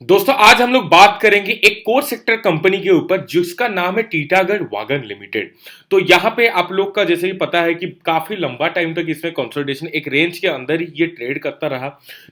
दोस्तों आज हम लोग बात करेंगे एक कोर सेक्टर कंपनी के ऊपर जिसका नाम है टीटागढ़ वागन लिमिटेड। तो यहाँ पे आप लोग का जैसे कि पता है कि काफी लंबा टाइम तक इसमें कंसोलिडेशन एक रेंज के अंदर ही ये ट्रेड करता रहा।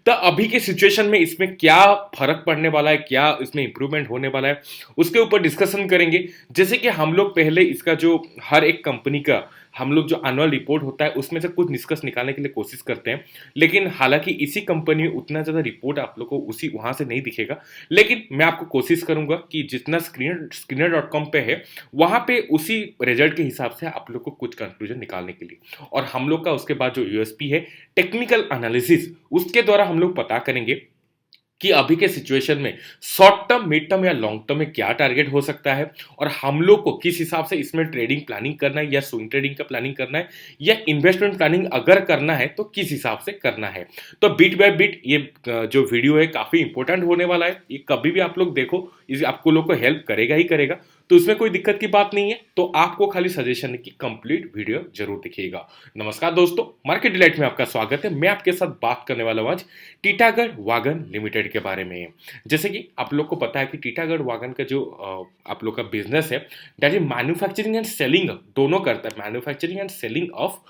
तो अभी के सिचुएशन में इसमें क्या फर्क पड़ने वाला है, क्या इसमें इंप्रूवमेंट होने वाला है, उसके ऊपर डिस्कशन करेंगे। जैसे कि हम लोग पहले इसका जो हर एक कंपनी का हम लोग जो एनुअल रिपोर्ट होता है उसमें से कुछ निष्कर्ष निकालने के लिए कोशिश करते हैं। लेकिन हालांकि इसी कंपनी में उतना ज़्यादा रिपोर्ट आप लोग को उसी वहां से नहीं दिखेगा। लेकिन मैं आपको कोशिश करूंगा कि जितना स्क्रीनर.com पे है वहां पे उसी रिजल्ट के हिसाब से आप लोग को कुछ कंक्लूजन निकालने के लिए और हम लोग का उसके बाद जो यूएसपी है टेक्निकल एनालिसिस उसके द्वारा हम लोग पता करेंगे कि अभी के सिचुएशन में शॉर्ट टर्म, मिड टर्म या लॉन्ग टर्म में क्या टारगेट हो सकता है और हम लोग को किस हिसाब से इसमें ट्रेडिंग प्लानिंग करना है या स्विंग ट्रेडिंग का प्लानिंग करना है या इन्वेस्टमेंट प्लानिंग अगर करना है तो किस हिसाब से करना है। तो बिट बाय बिट ये जो वीडियो है काफी इंपॉर्टेंट होने वाला है। ये कभी भी आप लोग देखो इस आपको लोग को हेल्प करेगा ही करेगा। तो इसमें कोई दिक्कत की बात नहीं है। तो आपको खाली सजेशन है कि कंप्लीट वीडियो जरूर दिखिएगा। नमस्कार दोस्तों, मार्केट डिलाइट में आपका स्वागत है। मैं आपके साथ बात करने वाला हूं आज टीटागढ़ वागन लिमिटेड के बारे में। जैसे कि आप लोग को पता है कि टीटागढ़ वागन का जो आप लोग का बिजनेस है that is manufacturing and selling, दोनों करता है, manufacturing and selling of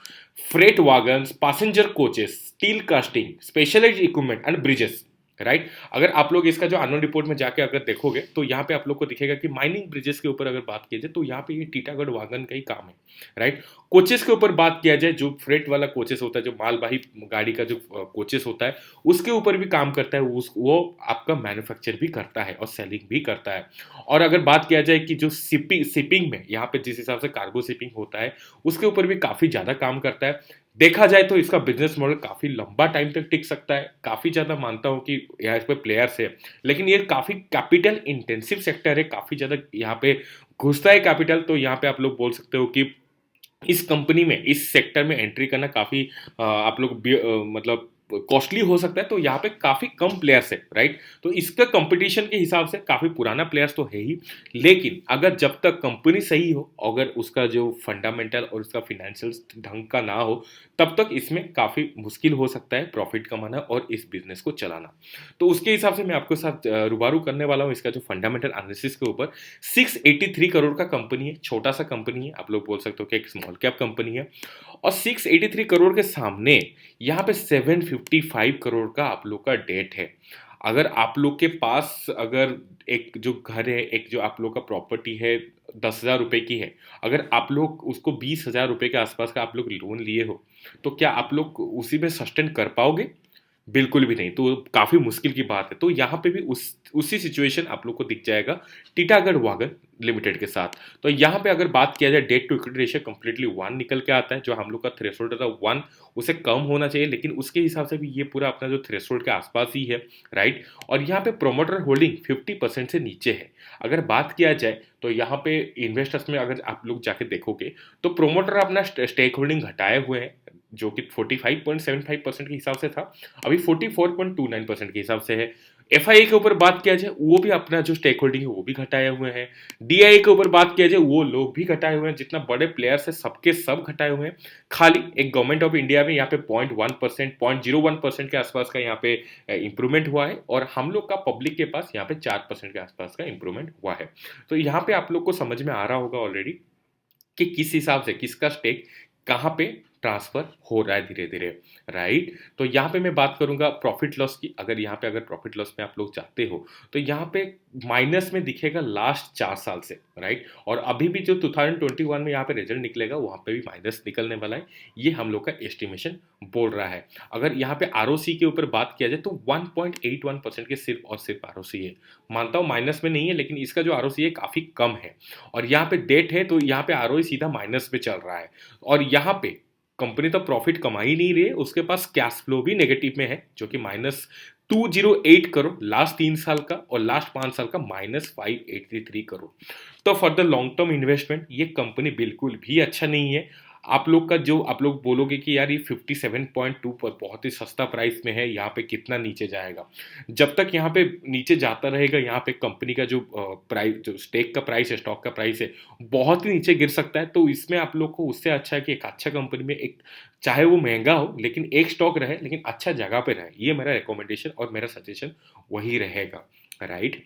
freight wagon, passenger coaches, steel casting, specialised equipment and bridges. Right, अगर आप लोग इसका जो एनुअल रिपोर्ट में जाके अगर देखोगे तो यहाँ पे आप लोग को दिखेगा कि माइनिंग ब्रिजेस के ऊपर अगर बात की जाए तो यहाँ पे ये टीटागढ़ वागन का ही काम है। राइट, कोचेस के ऊपर बात किया जाए, जो फ्रेट वाला कोचेस होता है, जो मालवाही गाड़ी का जो कोचेस होता है उसके ऊपर भी काम करता है। वो आपका मैन्युफैक्चर भी करता है और सेलिंग भी करता है। और अगर बात किया जाए कि जो शिपिंग में यहाँ पे जिस हिसाब से कार्गो शिपिंग होता है उसके ऊपर भी काफी ज्यादा काम करता है। देखा जाए तो इसका बिजनेस मॉडल काफी लंबा टाइम तक टिक सकता है। काफी ज्यादा मानता हूं कि यहाँ इस पे प्लेयर्स है, लेकिन ये काफी कैपिटल इंटेंसिव सेक्टर है, काफी ज्यादा यहाँ पे घुसता है कैपिटल। तो यहाँ पे आप लोग बोल सकते हो कि इस कंपनी में, इस सेक्टर में एंट्री करना काफी आप लोग मतलब कॉस्टली हो सकता है। तो यहाँ पे काफी कम प्लेयर्स है। राइट, तो इसका कंपटीशन के हिसाब से काफी पुराना प्लेयर्स तो है ही, लेकिन अगर जब तक कंपनी सही हो, अगर उसका जो फंडामेंटल और उसका फिनेंशियल ढंग का ना हो, तब तक इसमें काफी मुश्किल हो सकता है प्रॉफिट कमाना और इस बिजनेस को चलाना। तो उसके हिसाब से मैं आपके साथ रूबरू करने वाला हूँ इसका जो फंडामेंटल एनालिसिस के ऊपर। 683 करोड़ का कंपनी है, छोटा सा कंपनी है, आप लोग बोल सकते हो कि एक स्मॉल कैप कंपनी है। और 683 करोड़ के सामने यहाँ पे 755 करोड़ का आप लोग का डेट है। अगर आप लोग के पास अगर एक जो घर है, एक जो आप लोग का प्रॉपर्टी है 10,000 रुपए की है, अगर आप लोग उसको 20,000 रुपए के आसपास का आप लोग लोन लिए हो, तो क्या आप लोग उसी में सस्टेन कर पाओगे? बिल्कुल भी नहीं, तो काफ़ी मुश्किल की बात है। तो यहाँ पे भी उसी सिचुएशन आप लोग को दिख जाएगा टीटागढ़ वागन लिमिटेड के साथ। तो यहाँ पे अगर बात किया जाए debt to equity ratio completely 1 निकल के आता है। जो हम लोग का थ्रेशोल्ड था 1, उसे कम होना चाहिए, लेकिन उसके हिसाब से भी ये पूरा अपना जो थ्रेशोल्ड के आसपास ही है। राइट, और यहाँ पे प्रोमोटर होल्डिंग 50% से नीचे है। अगर बात किया जाए तो यहाँ पे इन्वेस्टर्स में अगर आप लोग जाके देखोगे तो प्रोमोटर अपना स्टेक होल्डिंग घटाए हुए हैं, जो कि 45.75% के हिसाब से था, अभी 44.29% के हिसाब से है। एफआईए के ऊपर बात किया जाए वो भी अपना जो स्टेक होल्डिंग है वो भी घटाए हुए हैं। डीआईए के ऊपर बात किया जाए वो लोग भी घटाए हुए हैं, जितना बड़े प्लेयर्स है सबके सब घटाए हुए हैं। खाली एक गवर्नमेंट ऑफ इंडिया में यहाँ पे 0.1%, 0.01% के आसपास का यहाँ पे इंप्रूवमेंट हुआ है और हम लोग का पब्लिक के पास यहाँ पे 4% के आसपास का इंप्रूवमेंट हुआ है। तो यहाँ पे आप लोग को समझ में आ रहा होगा ऑलरेडी कि किस हिसाब से किसका स्टेक कहाँ पे ट्रांसफर हो रहा है धीरे धीरे। राइट, तो यहाँ पे मैं बात करूंगा प्रॉफिट लॉस की। अगर यहाँ पे अगर प्रॉफिट लॉस में आप लोग चाहते हो तो यहाँ पे माइनस में दिखेगा लास्ट 4 साल से। राइट, और अभी भी जो 2021 में यहाँ पे रिजल्ट निकलेगा वहाँ पे भी माइनस निकलने वाला है, ये हम लोग का एस्टिमेशन बोल रहा है। अगर यहाँ पे आरओसी के ऊपर बात किया जाए तो 1.81% के सिर्फ और सिर्फ आरओसी है। मानता हूँ माइनस में नहीं है, लेकिन इसका जो आरओसी है काफी कम है। और यहाँ पे डेट है तो यहाँ पे आरओई सीधा माइनस में चल रहा है। और यहाँ पे कंपनी तो प्रॉफिट कमा ही नहीं रही है, उसके पास कैश फ्लो भी नेगेटिव में है, जो कि -208 करोड़ लास्ट 3 साल का और लास्ट 5 साल का -583 करोड़। तो for the long term investment ये कंपनी बिल्कुल भी अच्छा नहीं है। आप लोग का जो आप लोग बोलोगे कि यार ये 57.2 पर बहुत ही सस्ता प्राइस में है, यहाँ पे कितना नीचे जाएगा। जब तक यहाँ पे नीचे जाता रहेगा, यहाँ पे कंपनी का जो प्राइस, जो स्टेक का प्राइस है, स्टॉक का प्राइस है, बहुत ही नीचे गिर सकता है। तो इसमें आप लोग को उससे अच्छा है कि एक अच्छा कंपनी में, एक चाहे वो महंगा हो लेकिन एक स्टॉक रहे, लेकिन अच्छा जगह पे रहे। ये मेरा रिकमेंडेशन और मेरा सजेशन वही रहेगा। राइट।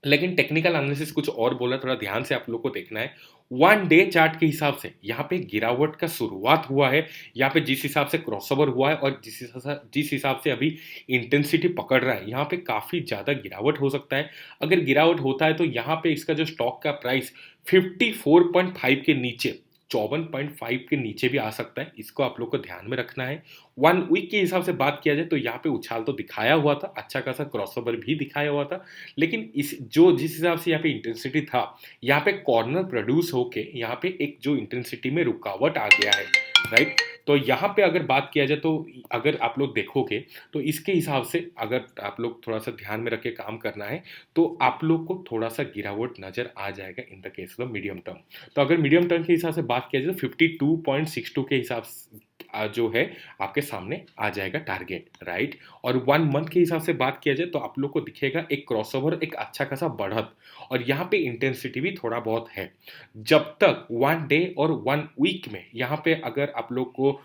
लेकिन टेक्निकल एनालिसिस कुछ और बोला, थोड़ा ध्यान से आप लोग को देखना है। वन डे चार्ट के हिसाब से यहाँ पे गिरावट का शुरुआत हुआ है, यहाँ पे जिस हिसाब से क्रॉसओवर हुआ है और जिस हिसाब से अभी इंटेंसिटी पकड़ रहा है, यहाँ पे काफ़ी ज़्यादा गिरावट हो सकता है। अगर गिरावट होता है तो यहाँ पे इसका जो स्टॉक का प्राइस 54.5 के नीचे, 54.5 के नीचे भी आ सकता है। इसको आप लोग को ध्यान में रखना है। वन वीक के हिसाब से बात किया जाए तो यहाँ पे उछाल तो दिखाया हुआ था, अच्छा खासा क्रॉसओवर भी दिखाया हुआ था, लेकिन जिस हिसाब से यहाँ पे इंटेंसिटी था, यहाँ पे कॉर्नर प्रोड्यूस होके यहाँ पे एक जो इंटेंसिटी में रुकावट आ गया है, राइट। तो यहाँ पे अगर बात किया जाए तो अगर आप लोग देखोगे तो इसके हिसाब से अगर आप लोग थोड़ा सा ध्यान में रख के काम करना है तो आप लोग को थोड़ा सा गिरावट नजर आ जाएगा in the case of medium term. तो अगर मीडियम टर्म के हिसाब से बात किया जाए तो 52.62 के हिसाब से जो है आपके सामने आ जाएगा टारगेट, राइट। और वन मंथ के हिसाब से बात किया जाए तो आप लोग को दिखेगा एक क्रॉसओवर, एक अच्छा खासा बढ़त, और यहाँ पे इंटेंसिटी भी थोड़ा बहुत है। जब तक वन डे और वन वीक में यहाँ पे अगर आप लोग को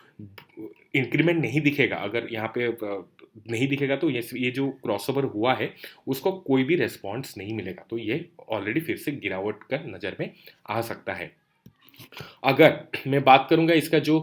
इंक्रीमेंट नहीं दिखेगा, अगर यहाँ पे नहीं दिखेगा तो ये जो क्रॉसओवर हुआ है उसको कोई भी रेस्पॉन्स नहीं मिलेगा, तो ये ऑलरेडी फिर से गिरावट का नज़र में आ सकता है। अगर मैं बात करूंगा इसका जो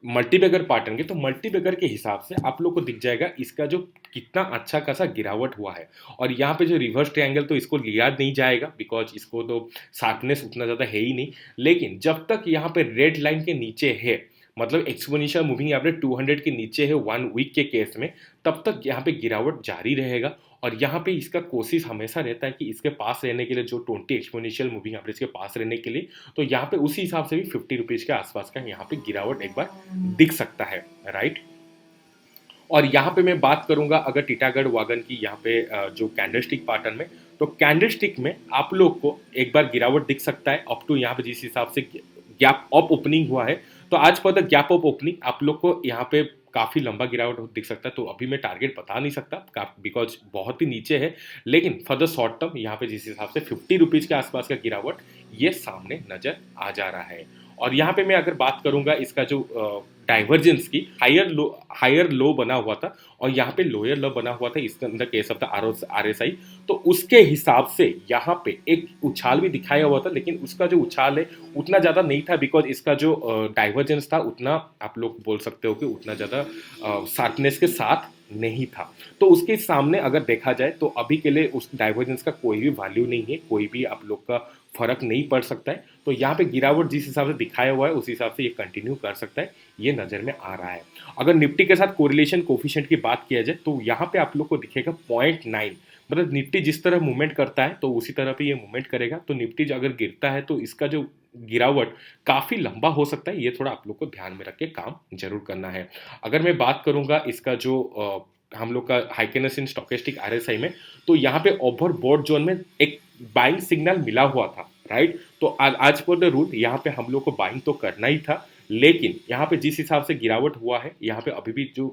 मल्टीबैगर पैटर्न के, तो मल्टीबैगर के हिसाब से आप लोग को दिख जाएगा इसका जो कितना अच्छा खासा गिरावट हुआ है। और यहाँ पे जो रिवर्स ट्रायंगल तो इसको लिया नहीं जाएगा बिकॉज इसको तो शार्पनेस उतना ज़्यादा है ही नहीं, लेकिन जब तक यहाँ पे रेड लाइन के नीचे है, मतलब एक्सपोनेंशियल मूविंग एवरेज 200 के नीचे है वन वीक के केस में, तब तक यहाँ पे गिरावट जारी रहेगा। और यहाँ पे इसका कोशिश हमेशा रहता है कि इसके पास रहने के लिए, जो 20 एक्सपोनेंशियल मूविंग एवरेज के पास रहने के लिए, तो यहाँ पे उसी हिसाब से भी 50 रुपीज़ के आसपास का यहाँ पे गिरावट एक बार दिख सकता है, राइट। और यहाँ पे मैं बात करूंगा अगर टीटागढ़ वागन की, यहाँ पे जो कैंडलस्टिक पैटर्न में, तो कैंडलस्टिक में आप लोग को एक बार गिरावट दिख सकता है अप टू यहाँ पे जिस हिसाब से गैप अप ओपनिंग हुआ है। तो आज पर द गैप अप ओपनिंग आप लोग को यहाँ पे काफ़ी लंबा गिरावट दिख सकता है। तो अभी मैं टारगेट बता नहीं सकता बिकॉज बहुत ही नीचे है, लेकिन फॉर द शॉर्ट टर्म यहाँ पे जिस हिसाब से 50 रुपीज़ के आसपास का गिरावट ये सामने नजर आ जा रहा है। और यहाँ पे मैं अगर बात करूंगा इसका जो डाइवर्जेंस की, हायर लो बना हुआ था और यहाँ पे लोअर लो बना हुआ था इसके अंदर केस ऑफ द RSI, तो उसके हिसाब से यहाँ पे एक उछाल भी दिखाया हुआ था, लेकिन उसका जो उछाल है उतना ज़्यादा नहीं था बिकॉज इसका जो डाइवर्जेंस था उतना आप लोग बोल सकते हो कि उतना ज़्यादा शार्पनेस के साथ नहीं था। तो उसके सामने अगर देखा जाए तो अभी के लिए उस डाइवर्जेंस का कोई भी वैल्यू नहीं है, कोई भी आप लोग का फर्क नहीं पड़ सकता है। तो यहाँ पे गिरावट जिस हिसाब से दिखाया हुआ है उस हिसाब से ये कंटिन्यू कर सकता है, ये नज़र में आ रहा है। अगर निफ्टी के साथ कोरिलेशन कोफिशिएंट की बात किया जाए तो यहाँ पे आप लोग को दिखेगा 0.9, मतलब निफ्टी जिस तरह मूवमेंट करता है तो उसी तरह पे ये मूवमेंट करेगा। तो निफ्टी अगर गिरता है तो इसका जो गिरावट काफ़ी लंबा हो सकता है, ये थोड़ा आप लोग को ध्यान में रख के काम जरूर करना है। अगर मैं बात करूंगा इसका जो हम लोग का हाइकेनेस इन स्टोकेस्टिक RSI में, तो यहाँ पे ओवरबॉट जोन में एक बाइंग सिग्नल मिला हुआ था, राइट। तो आज पर द रूल यहाँ पे हम लोग को बाइंग तो करना ही था, लेकिन यहाँ पे जिस हिसाब से गिरावट हुआ है यहाँ पे अभी भी जो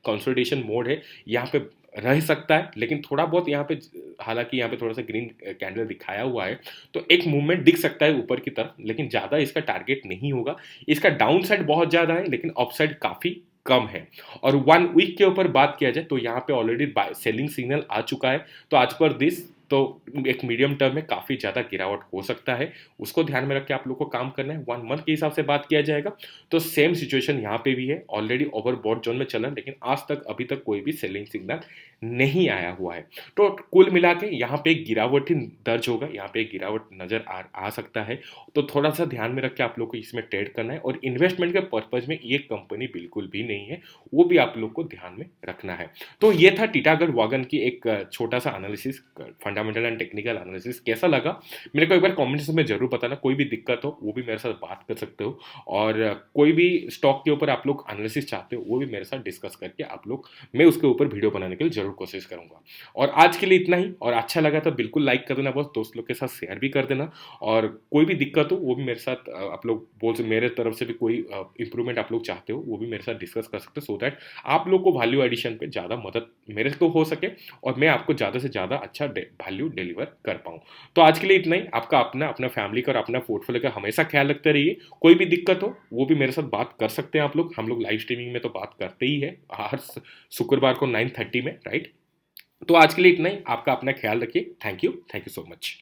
कंसोलिडेशन मोड है यहाँ पे रह सकता है, लेकिन थोड़ा बहुत यहाँ पे, हालांकि यहाँ पे थोड़ा सा ग्रीन कैंडल दिखाया हुआ है तो एक मूवमेंट दिख सकता है ऊपर की तरफ, लेकिन ज़्यादा इसका टारगेट नहीं होगा। इसका डाउन साइड बहुत ज़्यादा है लेकिन अप साइड काफ़ी कम है। और वन वीक के ऊपर बात किया जाए तो यहाँ पे ऑलरेडी सेलिंग सिग्नल आ चुका है, तो आज पर दिस तो एक मीडियम टर्म में काफ़ी ज़्यादा गिरावट हो सकता है, उसको ध्यान में रख के आप लोग को काम करना है। वन मंथ के हिसाब से बात किया जाएगा तो सेम सिचुएशन यहाँ पे भी है, ऑलरेडी ओवरबॉट जोन में चल रहा है, लेकिन आज तक अभी तक कोई भी सेलिंग सिग्नल नहीं आया हुआ है। तो कुल मिला के यहाँ पे गिरावट ही दर्ज होगा, यहाँ पे गिरावट नज़र आ सकता है। तो थोड़ा सा ध्यान में रख के आप लोग को इसमें ट्रेड करना है। और इन्वेस्टमेंट के पर्पज़ में ये कंपनी बिल्कुल भी नहीं है, वो भी आप लोग को ध्यान में रखना है। तो ये था टीटागढ़ वागन की एक छोटा सा analysis, fundamental and technical analysis. कैसा लगा मेरे को एक बार कमेंट्स में जरूर बताना। कोई भी दिक्कत हो वो भी मेरे साथ बात कर सकते हो, और कोई भी स्टॉक के ऊपर आप लोग एनालिसिस चाहते हो वो भी मेरे साथ डिस्कस करके आप लोग, मैं उसके ऊपर वीडियो बनाने के लिए जरूर कोशिश करूंगा। और आज के लिए इतना ही, और अच्छा लगा तो बिल्कुल लाइक कर देना, बस दोस्त लोग के साथ शेयर भी कर देना। और कोई भी दिक्कत हो वो भी मेरे साथ आप लोग मेरे तरफ से भी कोई इंप्रूवमेंट आप लोग चाहते हो वो भी मेरे साथ डिस्कस कर सकते हो, सो दैट आप लोग को वैल्यू एडिशन पे ज़्यादा मदद मेरे को हो सके और मैं आपको ज़्यादा से ज़्यादा अच्छा वैल्यू डिलीवर कर पाऊँ। तो आज के लिए इतना ही। आपका अपना फैमिली का और अपना पोर्टफोलियो का हमेशा ख्याल रखते रहिए। कोई भी दिक्कत हो वो भी मेरे साथ बात कर सकते हैं आप लोग। हम लोग लाइव स्ट्रीमिंग में तो बात करते ही है हर शुक्रवार को 9:30 में, राइट। तो आज के लिए इतना ही। आपका अपना ख्याल रखिए। Thank you so much.